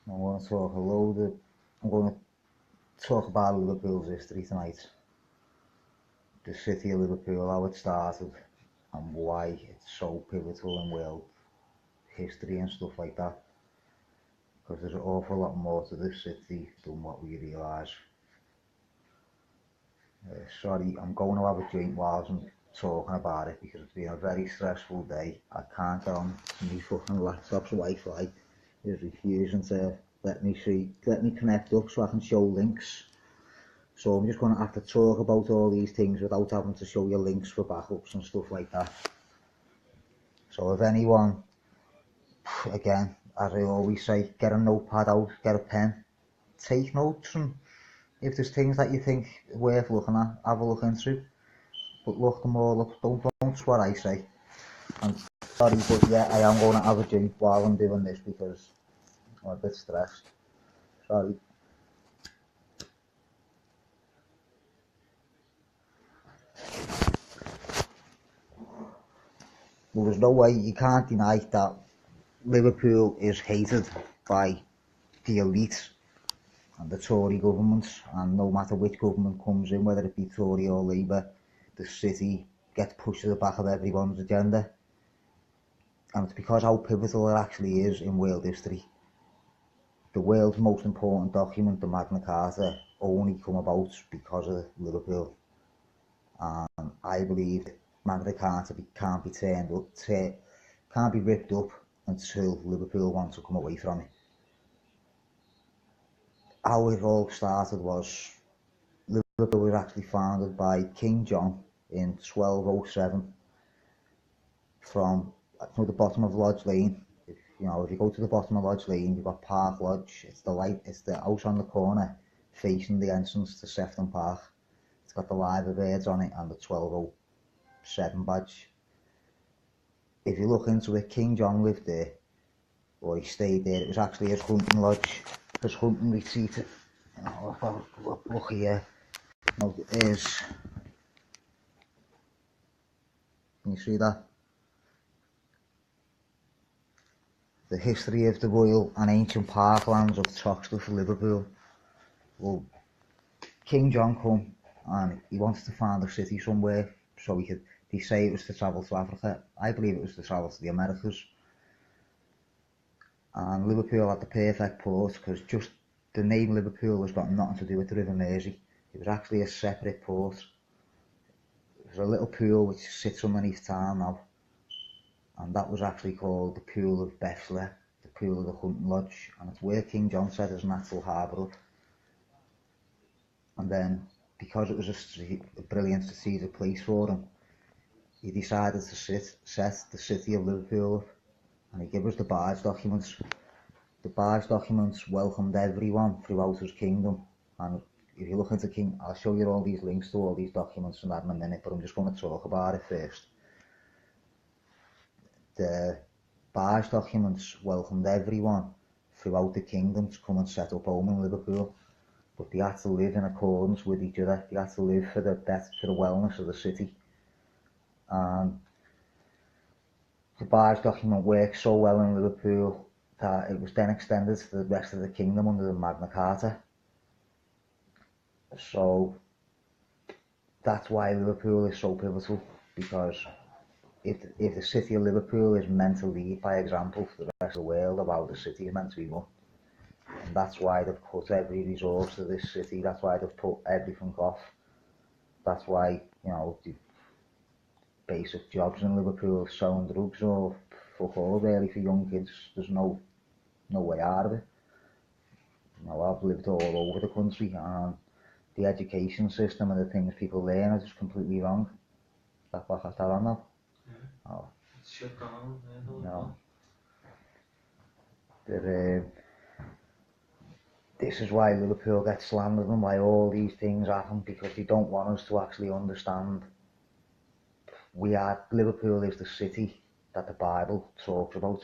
I'm going to talk a load of, I'm going to talk about Liverpool's history tonight. The city of Liverpool, how it started, and why it's so pivotal in world history and stuff like that. Because there's an awful lot more to this city than what we realise. Sorry, I'm going to have a drink while I'm talking about it because it's been a very stressful day. I can't get on my fucking laptop's Wi-Fi. It's refusing to let me connect up so I can show links. So I'm just going to have to talk about all these things without having to show you links for backups and stuff like that. So if anyone, again, as I always say, get a notepad out, get a pen, take notes, and if there's things that you think worth looking at, have a look into. But look them all up, don't what I say. And sorry, but yeah, I am going to have a drink while I'm doing this because I'm a bit stressed. Sorry. Well, there's no way, you can't deny that Liverpool is hated by the elite and the Tory governments, and no matter which government comes in, whether it be Tory or Labour, the city gets pushed to the back of everyone's agenda. And it's because how pivotal it actually is in world history. The world's most important document, the Magna Carta, only come about because of Liverpool. And I believe Magna Carta can't be can't be ripped up until Liverpool wants to come away from it. How it all started was Liverpool was actually founded by King John in 1207 from the bottom of Lodge Lane. If you go to the bottom of Lodge Lane, you've got Park Lodge. It's the house on the corner facing the entrance to Sefton Park. It's got the liver birds on it and the 1207 badge. If you look into it, King John lived there, or he stayed there. It was actually his hunting lodge, his hunting retreat. Look here. No, it is. Can you see that? The history of the royal and ancient parklands of Toxteth, Liverpool. Well, King John come and he wanted to found a city somewhere so he could. They say it was to travel to Africa. I believe it was to travel to the Americas. And Liverpool had the perfect port because just the name Liverpool has got nothing to do with the River Mersey. It was actually a separate port. There's a little pool which sits underneath town now, and that was actually called the Pool of Bethlehem, the Pool of the Hunting Lodge, and it's where King John set his natural harbour up. And then, because it was a brilliant strategic place for him, he decided to set the city of Liverpool up, and he gave us the barge documents. The barge documents welcomed everyone throughout his kingdom, and if you look into King, I'll show you all these links to all these documents and that in a minute, but I'm just going to talk about it first. The barge documents welcomed everyone throughout the kingdom to come and set up home in Liverpool, but they had to live in accordance with each other. They had to live for the wellness of the city. And the barge document worked so well in Liverpool that it was then extended to the rest of the kingdom under the Magna Carta. So that's why Liverpool is so pivotal, because if the city of Liverpool is meant to lead by example for the rest of the world of how the city is meant to be run, and that's why they've put every resource to this city, that's why they've put everything off, that's why, the basic jobs in Liverpool, selling drugs or fuck all really for young kids, there's no way out of it. I've lived all over the country, and the education system and the things people learn are just completely wrong. That back at that on now? Yeah. Oh. It's shut down. No. This is why Liverpool gets slammed and why all these things happen, because they don't want us to actually understand. Liverpool is the city that the Bible talks about.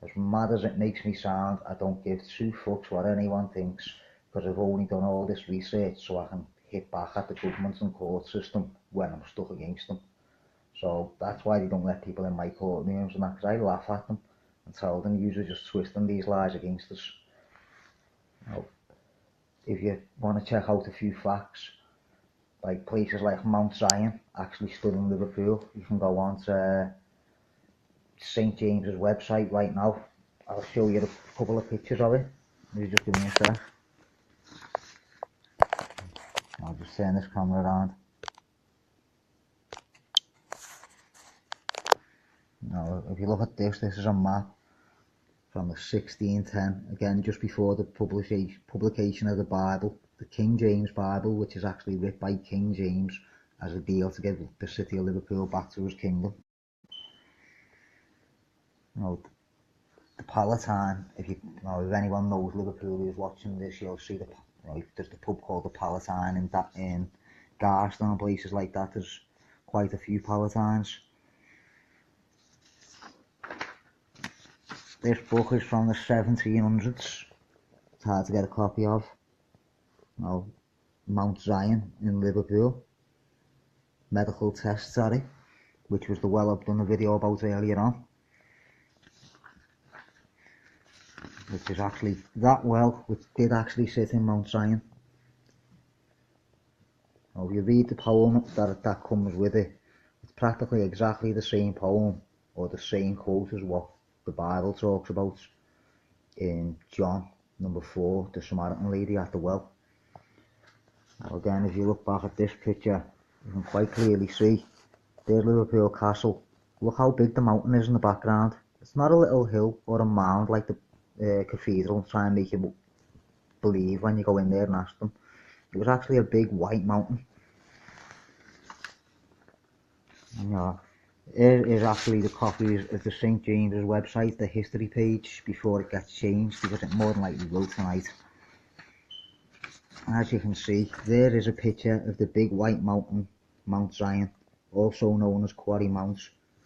As mad as it makes me sound, I don't give two fucks what anyone thinks, because I've only done all this research so I can hit back at the government and court system when I'm stuck against them. So that's why they don't let people in my courtrooms and that, because I laugh at them and tell them you're just twisting these lies against us. Now, if you want to check out a few facts, like places like Mount Zion actually stood in Liverpool, you can go on to St James's website right now. I'll show you a couple of pictures of it. You just give me a sec. I'll just turn this camera around. Now, if you look at this, this is a map from the 1610, again just before the publication of the Bible, the King James Bible, which is actually written by King James as a deal to give the city of Liverpool back to his kingdom. The Palatine, if anyone knows Liverpool who's watching this, you'll see there's the pub called the Palatine in Garston and places like that. There's quite a few Palatines. This book is from the 1700s. It's hard to get a copy of. Mount Zion in Liverpool. Medical tests, which was the well I've done a video about earlier on. Which is actually that well, which did actually sit in Mount Zion. Now, if you read the poem that comes with it, it's practically exactly the same poem or the same quote as what the Bible talks about in John number 4, the Samaritan lady at the well. Now again, if you look back at this picture, you can quite clearly see there's Liverpool Castle. Look how big the mountain is in the background. It's not a little hill or a mound like the cathedral try and make you believe when you go in there and ask them. It was actually a big white mountain. And, here is actually the copy of the St James's website, the history page, before it gets changed, because it more than likely will tonight. As you can see, there is a picture of the big white mountain, Mount Zion, also known as Quarry Mount,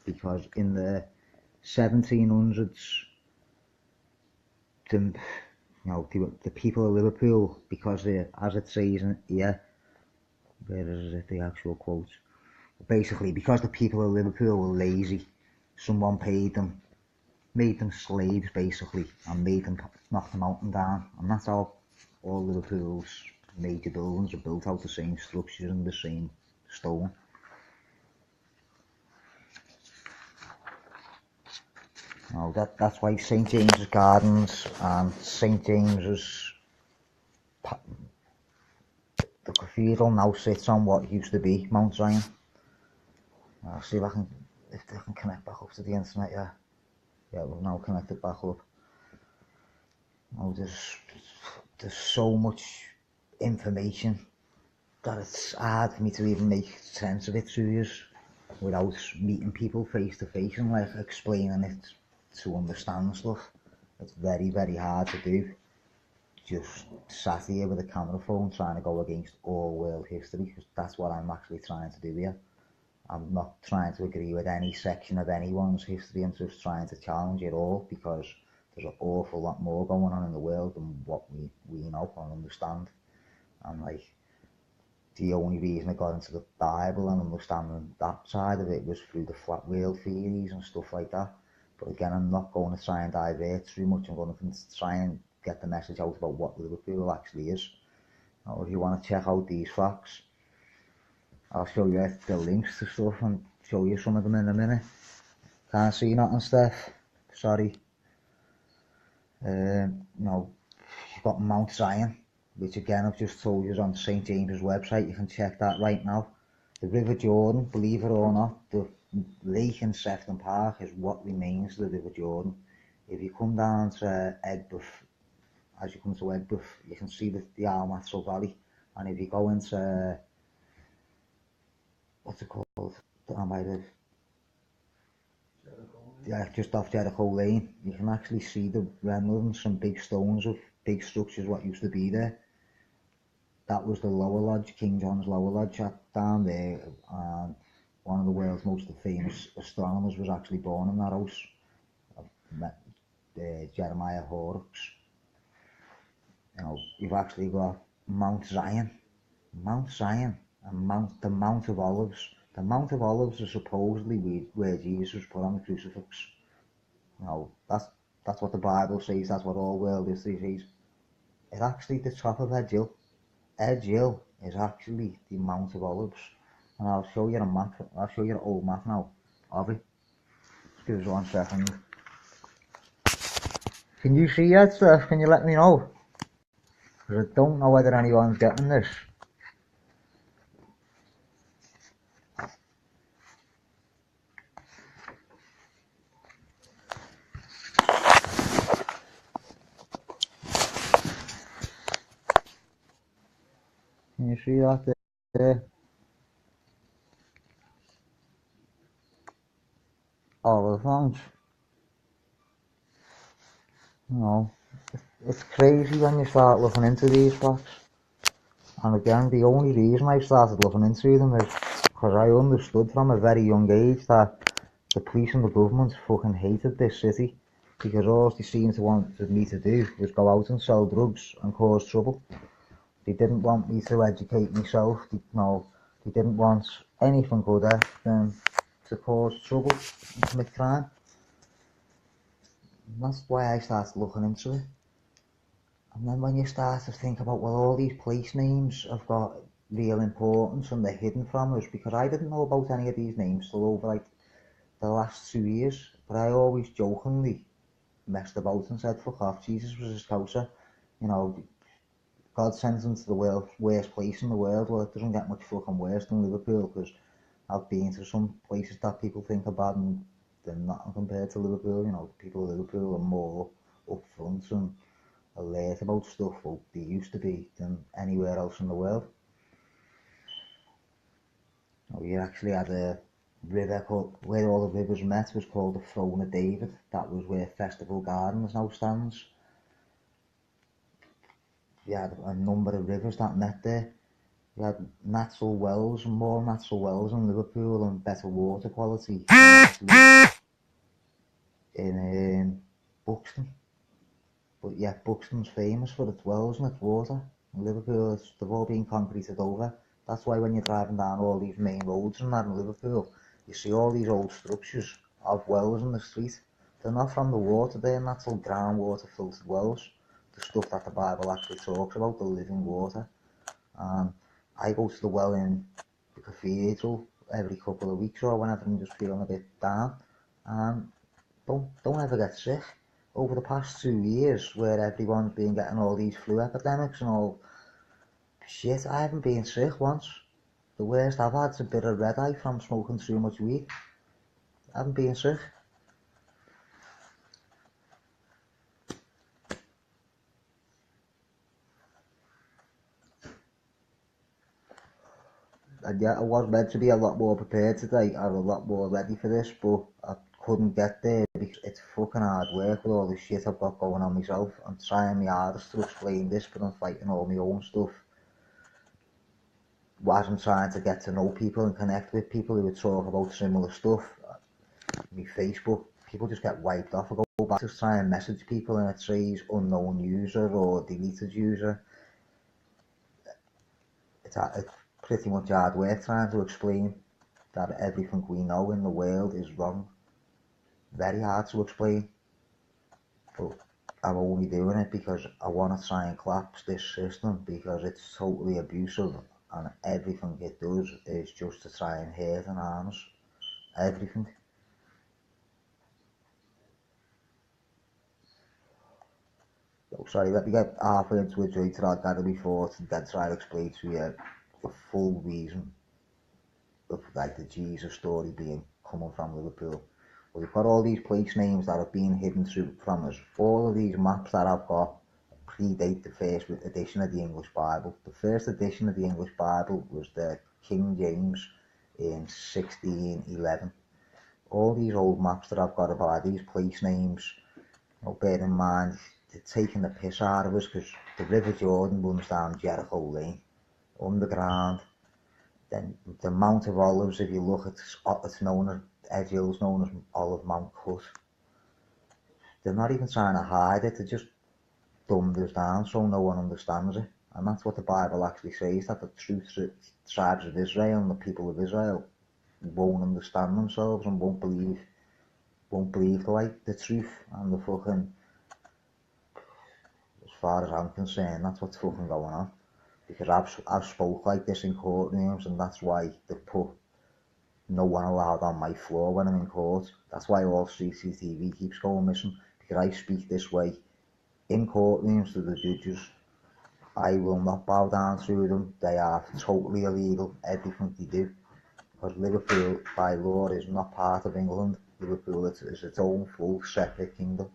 because in the 1700s, the people of Liverpool, because as it says here, where is it, the actual quote? Basically, because the people of Liverpool were lazy, someone paid them, made them slaves basically, and made them knock the mountain down, and that's how all Liverpool's major buildings are built out the same structure and the same stone. Now that's why St James's Gardens and St James's, the cathedral now sits on what used to be Mount Zion. I'll see if I can connect back up to the internet. Yeah, we've now connected back up. There's so much information that it's hard for me to even make sense of it to you without meeting people face to face and like explaining it to understand stuff. It's very, very hard to do. Just sat here with a camera phone trying to go against all world history, because that's what I'm actually trying to do here. I'm not trying to agree with any section of anyone's history, I'm just trying to challenge it all, because there's an awful lot more going on in the world than what we know and understand. And like, the only reason I got into the Bible and understanding that side of it was through the flat world theories and stuff like that. But again, I'm not going to try and divert too much. I'm going to try and get the message out about what Liverpool actually is. Now, if you want to check out these facts, I'll show you the links to stuff and show you some of them in a minute. Can't see nothing, Steph. Sorry. No, you've got Mount Zion, which again I've just told you is on St James's website. You can check that right now. The River Jordan, believe it or not, the lake in Sefton Park is what remains of the River Jordan. If you come down to Egbert, as you come to Egbert, you can see the Almathro Valley. And if you go into, what's it called, down by the, just off Jericho Lane, you can actually see the remnants and big stones of big structures what used to be there. That was the Lower Lodge, King John's Lower Lodge down there, and one of the world's most famous astronomers was actually born in that house. I've met Jeremiah Horrocks. You've actually got Mount Zion, and the Mount of Olives. The Mount of Olives is supposedly where Jesus was put on the crucifix. That's what the Bible says, that's what all world history says. It's actually the top of Edge Hill. Edge Hill is actually the Mount of Olives. And I'll show you a map, I'll show you an old map now of it. Just give us 1 second. Can you see that stuff? Can you let me know? Because I don't know whether anyone's getting this. Can you see that there? Olive Mount. You know, it's crazy when you start looking into these facts. And again, the only reason I started looking into them is because I understood from a very young age that the police and the government fucking hated this city, because all they seemed to want me to do was go out and sell drugs and cause trouble. They didn't want me to educate myself. They didn't want anything other than to cause trouble and commit crime. And that's why I started looking into it. And then when you start to think about, well, all these place names have got real importance and they're hidden from us, because I didn't know about any of these names till over like the last 2 years, but I always jokingly messed about and said, fuck off, Jesus was a scouser, you know, God sends him to the worst place in the world. Well, it doesn't get much fucking worse than Liverpool, because I've been to some places that people think are bad and they're not compared to Liverpool. You know, people of Liverpool are more upfront and alert about stuff, well, they used to be, than anywhere else in the world. We actually had a river called, where all the rivers met was called the Throne of David. That was where Festival Gardens now stands. We had a number of rivers that met there. We had natural wells, and more natural wells in Liverpool and better water quality in Buxton. But yeah, Buxton's famous for its wells and its water. In Liverpool, they've all been concreted over. That's why when you're driving down all these main roads and that in Liverpool, you see all these old structures of wells in the street. They're not from the water, they're natural groundwater filtered wells. The stuff that the Bible actually talks about, the living water. I go to the well in the cathedral every couple of weeks or whenever I'm just feeling a bit down, and don't ever get sick. Over the past 2 years, where everyone's been getting all these flu epidemics and all shit, I haven't been sick once. The worst I've had's a bit of red eye from smoking too much weed. I haven't been sick. And yeah, I was meant to be a lot more prepared today, I was a lot more ready for this, but I couldn't get there because it's fucking hard work with all the shit I've got going on myself. I'm trying my hardest to explain this, but I'm fighting all my own stuff. Whilst I'm trying to get to know people and connect with people who would talk about similar stuff, my Facebook, people just get wiped off. I go back to try and message people and it says unknown user or deleted user. It's pretty much hard work trying to explain that everything we know in the world is wrong. Very hard to explain, but I'm only doing it because I want to try and collapse this system, because it's totally abusive and everything it does is just to try and hurt and harm us. Everything. So sorry, let me get halfway into it right till I've gathered my thoughts and then try to explain to you the full reason of like the Jesus story being coming from Liverpool. Well, we've got all these place names that have been hidden from us. All of these maps that I've got predate the first edition of the English Bible. The first edition of the English Bible was the King James in 1611. All these old maps that I've got about these place names, you know, bear in mind, they're taking the piss out of us, because the River Jordan runs down Jericho Lane, underground. Then the Mount of Olives, if you look, it's known as, Edge Hill's known as Olive Mount Cut. They're not even trying to hide it, they're just dumbed us down so no one understands it. And that's what the Bible actually says, that the true tribes of Israel and the people of Israel won't understand themselves and won't believe the truth, and the fucking far as I'm concerned, that's what's fucking going on. Because I've spoke like this in courtrooms, and that's why they put no one allowed on my floor when I'm in court. That's why all CCTV keeps going missing, because I speak this way in courtrooms to the judges. I will not bow down to them. They are totally illegal, everything they do. Because Liverpool, by law, is not part of England. Liverpool is its own full separate kingdom.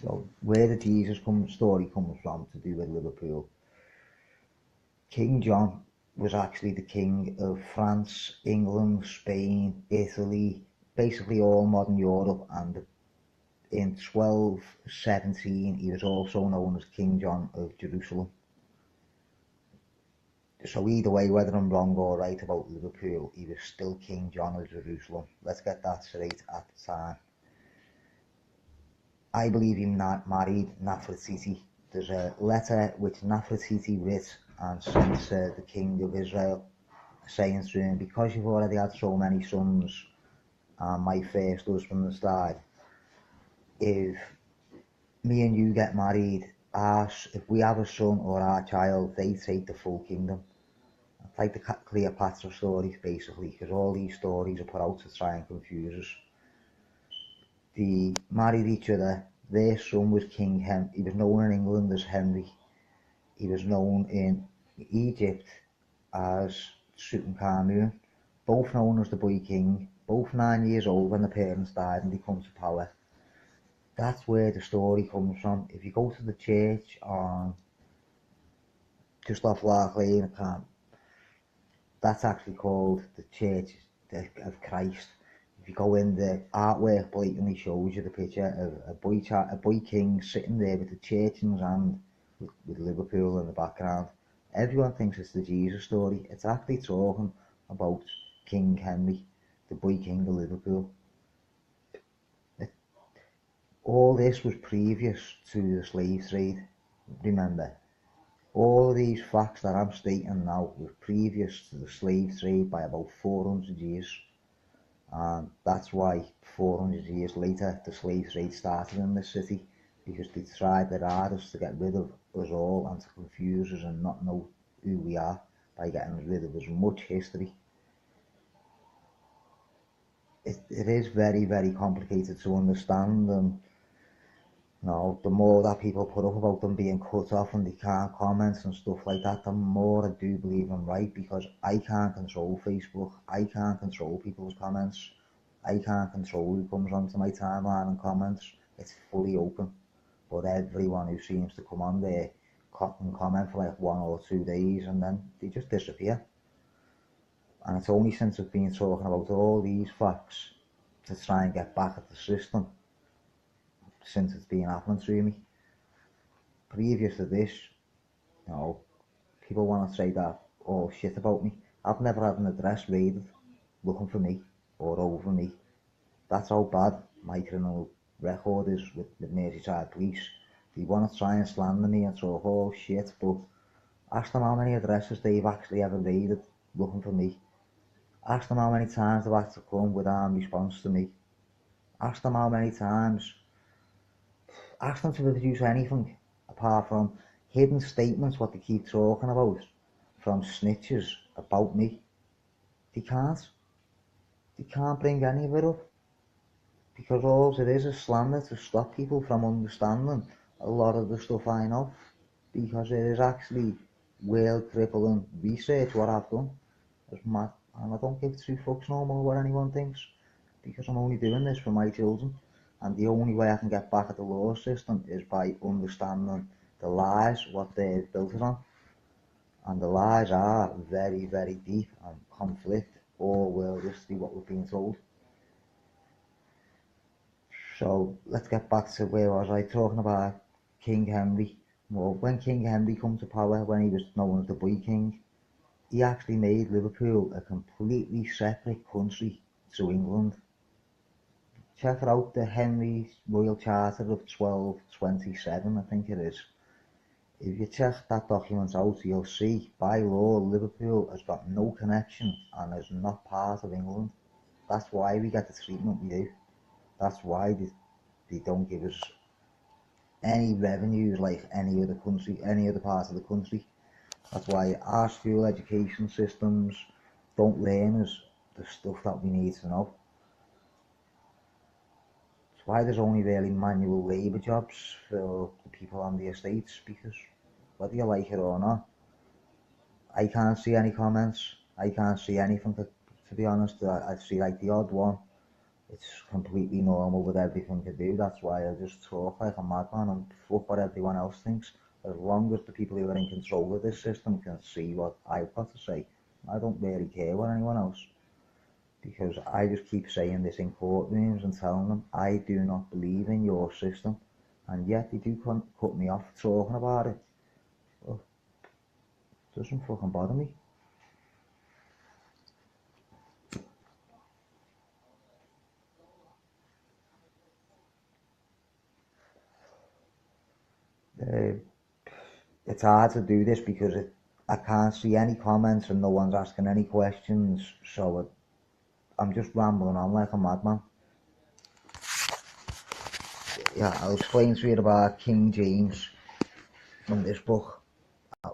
So where the Jesus story comes from to do with Liverpool, King John was actually the king of France, England, Spain, Italy, basically all modern Europe, and in 1217 he was also known as King John of Jerusalem. So either way, whether I'm wrong or right about Liverpool, he was still King John of Jerusalem. Let's get that straight at the time. I believe he married Nefertiti. There's a letter which Nefertiti wrote and sent to the king of Israel, saying to him, because you've already had so many sons and my first husband has died, if me and you get married, if we have a son or our child, they take the full kingdom. It's like the Cleopatra stories, basically, because all these stories are put out to try and confuse us. They married each other. Their son was King Henry. He was known in England as Henry. He was known in Egypt as Tutankhamun, both known as the Boy King, both 9 years old when the parents died and they come to power. That's where the story comes from. If you go to the church on just off Lark Lane, that's actually called the Church of Christ. If you go in, the artwork blatantly shows you the picture of a boy king sitting there with the church in his hand, with Liverpool in the background. Everyone thinks it's the Jesus story. It's actually talking about King Henry, the boy king of Liverpool. All this was previous to the slave trade, remember. All of these facts that I'm stating now were previous to the slave trade by about 400 years. And that's why 400 years later the slave trade started in this city, because they tried their hardest to get rid of us all and to confuse us and not know who we are by getting rid of as much history. It is very, very complicated to understand, and the more that people put up about them being cut off and they can't comment and stuff like that, the more I do believe I'm right, because I can't control Facebook, I can't control people's comments, I can't control who comes onto my timeline and comments. It's fully open, but everyone who seems to come on there can comment for like 1 or 2 days and then they just disappear. And it's only since I've been talking about all these facts to try and get back at the system since it's been happening to me. Previous to this, people want to say that all shit about me. I've never had an address raided looking for me or over me. That's how bad my criminal record is with Merseyside police. They want to try and slander me and talk all shit, but ask them how many addresses they've actually ever raided looking for me. Ask them how many times they've had to come with armed response to me. Ask them how many times. Ask them to produce anything apart from hidden statements, what they keep talking about, from snitches about me. They can't. They can't bring any of it up. Because all it is slander to stop people from understanding a lot of the stuff I know. Because it is actually world crippling research what I've done. It's mad. And I don't give 2 fucks no more what anyone thinks. Because I'm only doing this for my children. And the only way I can get back at the law system is by understanding the lies, what they're built on. And the lies are very, very deep and conflict all world history, what we're being told. So let's get back to where was I talking about King Henry. Well, when King Henry came to power, when he was known as the Boy King, he actually made Liverpool a completely separate country to England. Check out the Henry's Royal Charter of 1227, I think it is. If you check that document out, you'll see by law Liverpool has got no connection and is not part of England. That's why we get the treatment we do. That's why they don't give us any revenues like any other country, any other part of the country. That's why our school education systems don't learn us the stuff that we need to know. That's why there's only really manual labour jobs for the people on the estates, because whether you like it or not, I can't see any comments. I can't see anything, to be honest. I see like the odd one. It's completely normal with everything to do. That's why I just talk like a madman and fuck what everyone else thinks. As long as the people who are in control of this system can see what I've got to say, I don't really care what anyone else. Because I just keep saying this in courtrooms and telling them I do not believe in your system. And yet they do cut me off talking about it. Well, it doesn't fucking bother me. Uh, it's hard to do this because I can't see any comments and no one's asking any questions, so I'm just rambling on like a madman. Yeah, I'll explain to you about King James from this book,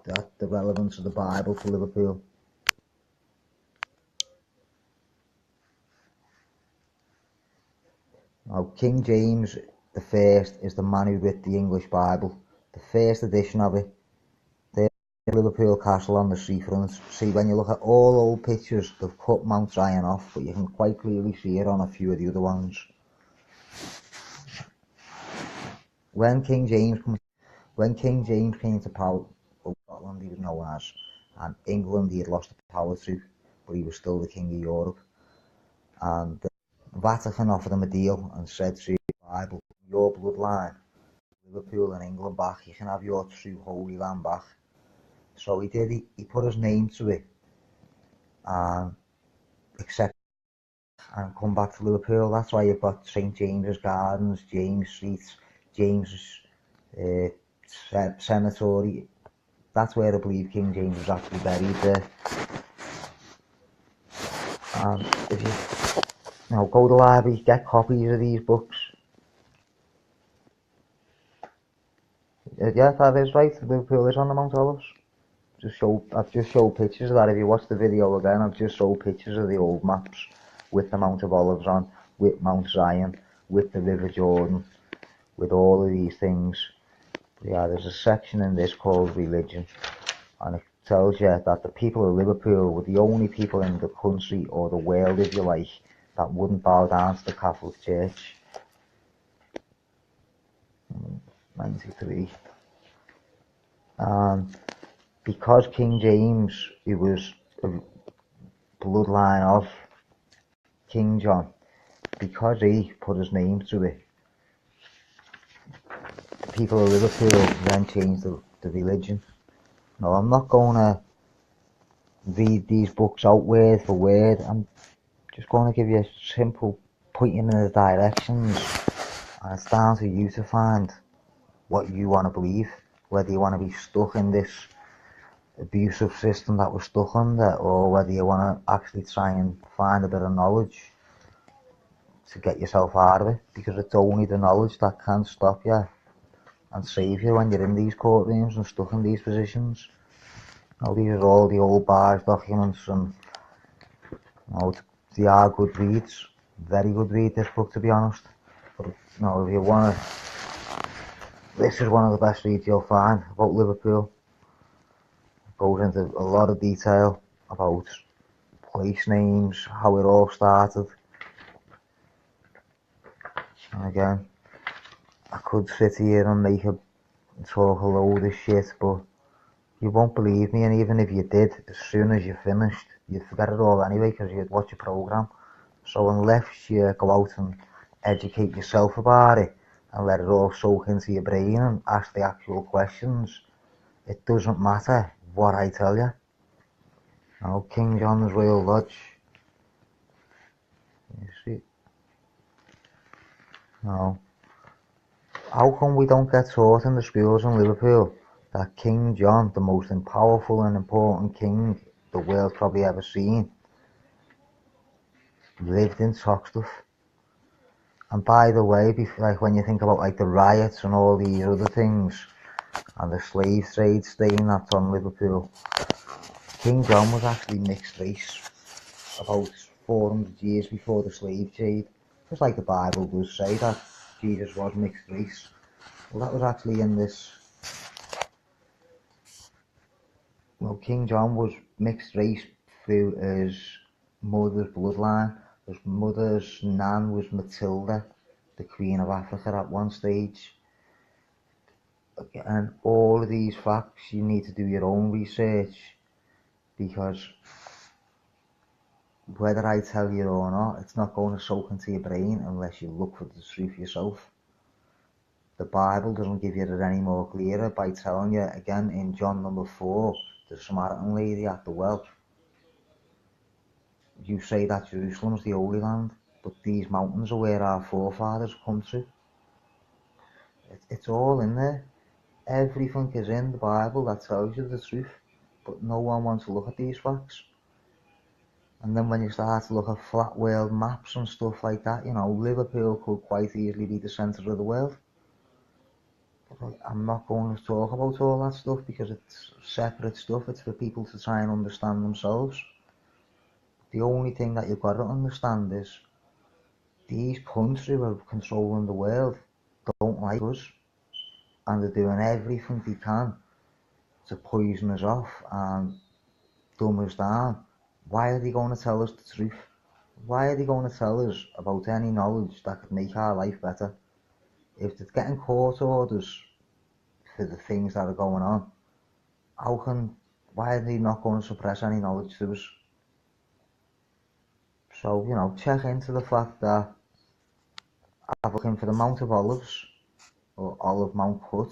the relevance of the Bible to Liverpool. Now, King James the First is the man who wrote the English Bible, the first edition of it. There's Liverpool Castle on the seafront. See, when you look at all old pictures, they've cut Mount Zion off, but you can quite clearly see it on a few of the other ones. When King James came to power, Scotland he was known as, and England he had lost the power to, but he was still the King of Europe. And the Vatican offered him a deal and said to the Bible, your bloodline, Liverpool and England back, you can have your true Holy Land back. So he did, he put his name to it and accepted and come back to Liverpool. That's why you've got St James's Gardens, James Street, James's Cemetery. That's where I believe King James was actually buried there. And if you know, go to the library, get copies of these books. Yeah, that is right. Liverpool is on the Mount Olives. I've just showed pictures of that. If you watch the video again, I've just showed pictures of the old maps with the Mount of Olives on, with Mount Zion, with the River Jordan, with all of these things. Yeah, there's a section in this called religion, and it tells you that the people of Liverpool were the only people in the country, or the world if you like, that wouldn't bow down to the Catholic Church. 93. And because King James, he was a bloodline of King John, because he put his name to it, the people of Liverpool then changed the religion. Now, I'm not going to read these books out word for word. I'm just going to give you a simple pointing in the directions, and it's down to you to find what you want to believe, whether you want to be stuck in this abusive system that we're stuck under, or whether you want to actually try and find a bit of knowledge to get yourself out of it, because it's only the knowledge that can stop you and save you when you're in these courtrooms and stuck in these positions. Now, these are all the old bars documents, and they are good reads, very good read, this book, to be honest. But if you want to, this is one of the best reads you'll find about Liverpool. It goes into a lot of detail about place names, how it all started. And again, I could sit here and talk a load of shit, but you won't believe me, and even if you did, as soon as you finished, you'd forget it all anyway, because you'd watch a programme. So unless you go out and educate yourself about it and let it all soak into your brain and ask the actual questions, it doesn't matter what I tell you. King John's Royal Lodge. You see? How come we don't get taught in the schools in Liverpool that King John, the most powerful and important king the world's probably ever seen, lived in Toxteth. And by the way, like when you think about like the riots and all these other things, and the slave trade stain that's on Liverpool, King John was actually mixed race about 400 years before the slave trade. Just like the Bible does say that Jesus was mixed race. Well, that was actually in this. Well, King John was mixed race through his mother's bloodline. His mother's nan was Matilda, the Queen of Africa at one stage. And all of these facts, you need to do your own research, because whether I tell you or not, it's not going to soak into your brain unless you look for the truth yourself. The Bible doesn't give you it any more clearer by telling you, again, in John number 4, the Samaritan lady at the well. You say that Jerusalem's the Holy Land, but these mountains are where our forefathers come to. It's all in there. Everything is in the Bible that tells you the truth, but no one wants to look at these facts. And then when you start to look at flat world maps and stuff like that, you know, Liverpool could quite easily be the centre of the world. But I'm not going to talk about all that stuff because it's separate stuff. It's for people to try and understand themselves. The only thing that you've got to understand is these countries who are controlling the world don't like us, and they're doing everything they can to poison us off and dumb us down. Why are they going to tell us the truth? Why are they going to tell us about any knowledge that could make our life better? If they're getting court orders for the things that are going on, why are they not going to suppress any knowledge to us? So, you know, check into the fact that I'm looking for the Mount of Olives, or Olive Mount Cut.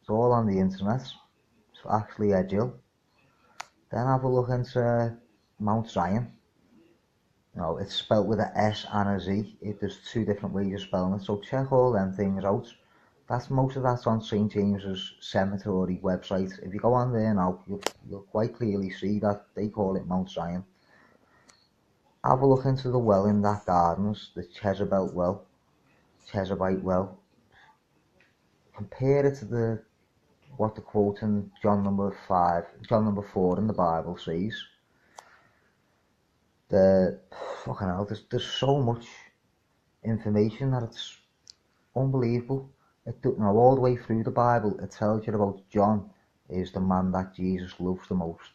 It's all on the internet. It's actually Edghill. Then have a look into Mount Zion. You know, it's spelt with a S and a Z. There's two different ways of spelling it, so check all them things out. Most of that's on St James's Cemetery website. If you go on there now, you'll quite clearly see that they call it Mount Zion. Have a look into the well in that gardens, the Chezebite well. Compare it to what the quote in John number 4 in the Bible says. Fucking hell, there's so much information that it's unbelievable. All the way through the Bible, it tells you about John is the man that Jesus loves the most.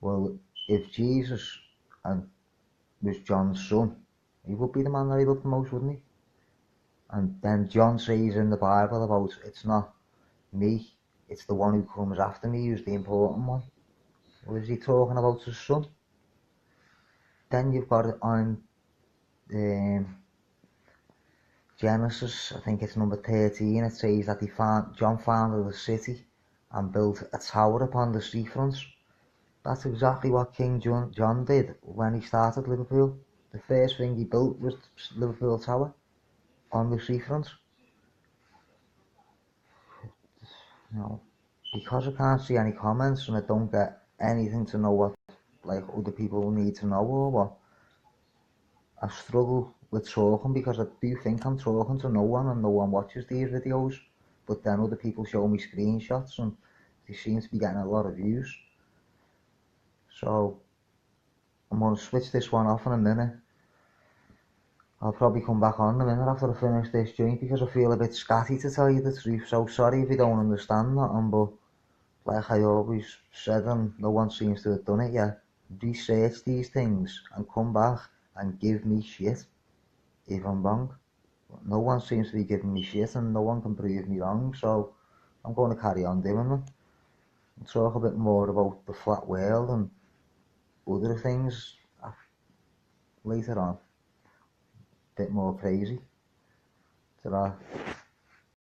Well, if Jesus was John's son, he would be the man that he loved the most, wouldn't he? And then John says in the Bible about, it's not me, it's the one who comes after me who's the important one. Well, is he talking about his son? Then you've got it on Genesis, I think it's number 13, it says that John founded a city and built a tower upon the seafront. That's exactly what King John did when he started Liverpool. The first thing he built was Liverpool Tower on the seafront. You know, because I can't see any comments and I don't get anything to know what like other people need to know or what, I struggle with talking because I do think I'm talking to no one and no one watches these videos, but then other people show me screenshots and they seem to be getting a lot of views. So I'm going to switch this one off in a minute. I'll probably come back on in a minute after I finish this joint because I feel a bit scatty, to tell you the truth. So sorry if you don't understand that, but like I always said, and no one seems to have done it yet, research these things and come back and give me shit if I'm wrong. No one seems to be giving me shit and no one can prove me wrong, so I'm going to carry on doing them and talk a bit more about the flat world and other things later on. A bit more crazy. Ta-ra.